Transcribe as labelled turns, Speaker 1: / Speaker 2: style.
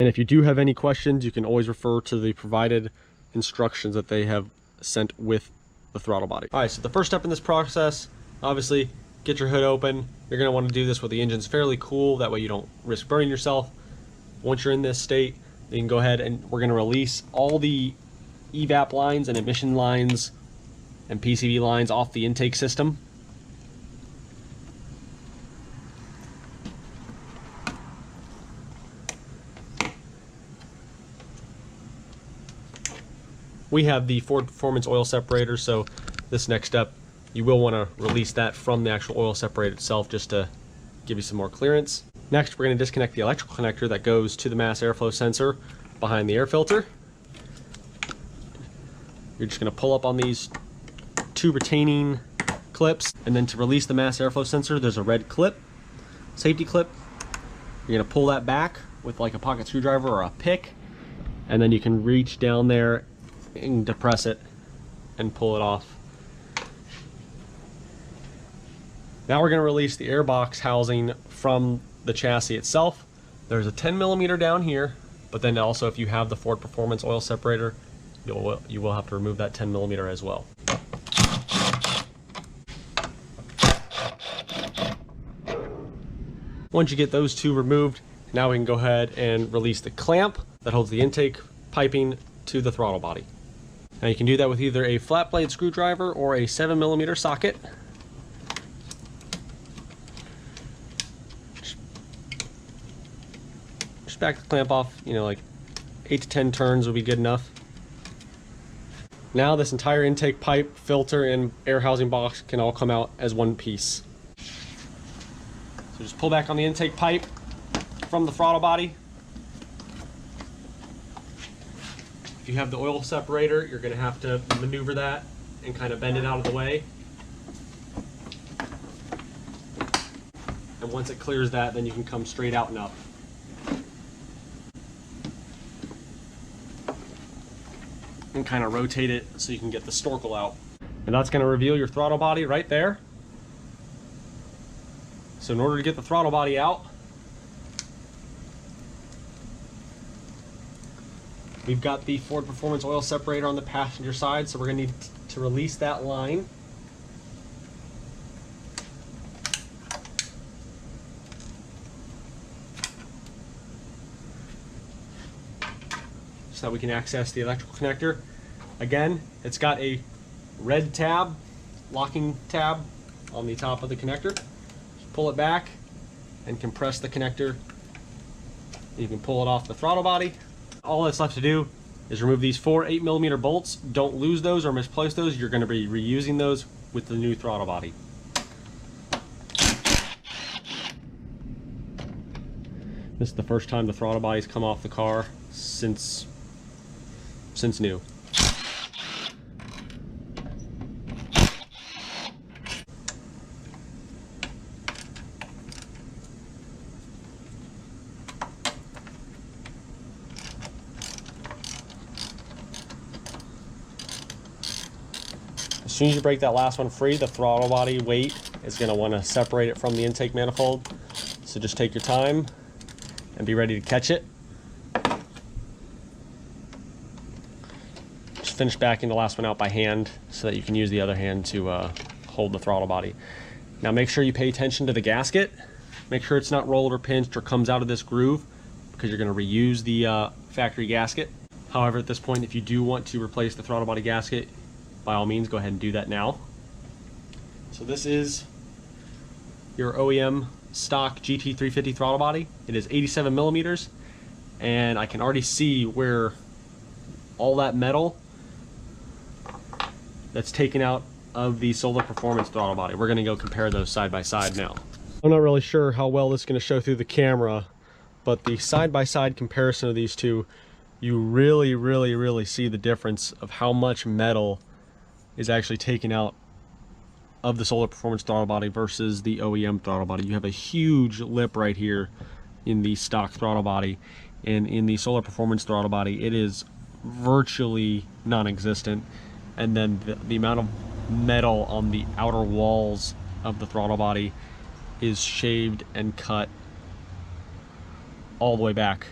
Speaker 1: And if you do have any questions, you can always refer to the provided instructions that they have sent with the throttle body. All right, so the first step in this process, obviously, get your hood open. You're gonna wanna do this with the engine's fairly cool, that way you don't risk burning yourself. Once you're in this state, you can go ahead and we're gonna release all the evap lines and emission lines and PCV lines off the intake system. We have the Ford Performance oil separator, so this next step, you will want to release that from the actual oil separator itself just to give you some more clearance. Next, we're going to disconnect the electrical connector that goes to the mass airflow sensor behind the air filter. You're just going to pull up on these two retaining clips, and then to release the mass airflow sensor, there's a red clip, safety clip. You're going to pull that back with like a pocket screwdriver or a pick, and then you can reach down there and depress it and pull it off. Now we're going to release the airbox housing from the chassis itself. There's a 10mm down here, but then also if you have the Ford Performance oil separator, you will have to remove that 10mm as well. Once you get those two removed, now we can go ahead and release the clamp that holds the intake piping to the throttle body. Now you can do that with either a flat blade screwdriver or a 7mm socket. Just back the clamp off, you know, like 8 to 10 turns will be good enough. Now this entire intake pipe, filter, and air housing box can all come out as one piece. So just pull back on the intake pipe from the throttle body. If you have the oil separator, you're going to have to maneuver that and kind of bend it out of the way. And once it clears that, then you can come straight out and up. And kind of rotate it so you can get the snorkel out. And that's going to reveal your throttle body right there. So in order to get the throttle body out, we've got the Ford Performance oil separator on the passenger side, so we're going to need to release that line. So that we can access the electrical connector. Again, it's got a red tab, locking tab on the top of the connector. Just pull it back and compress the connector. You can pull it off the throttle body. All that's left to do is remove these 4 8mm bolts. Don't lose those or misplace those. You're going to be reusing those with the new throttle body. This is the first time the throttle body's come off the car since new. As soon as you break that last one free, the throttle body weight is going to want to separate it from the intake manifold. So just take your time and be ready to catch it. Just finish backing the last one out by hand so that you can use the other hand to hold the throttle body. Now make sure you pay attention to the gasket. Make sure it's not rolled or pinched or comes out of this groove, because you're going to reuse the factory gasket. However, at this point, if you do want to replace the throttle body gasket, by all means, go ahead and do that now. So this is your OEM stock GT350 throttle body. It is 87mm, and I can already see where all that metal that's taken out of the Solar Performance throttle body. We're going to go compare those side by side now. I'm not really sure how well this is going to show through the camera, but the side-by-side comparison of these two, you really see the difference of how much metal is actually taken out of the Solar Performance throttle body versus the OEM throttle body. You have a huge lip right here in the stock throttle body, and in the Solar Performance throttle body it is virtually non-existent. And then the amount of metal on the outer walls of the throttle body is shaved and cut all the way back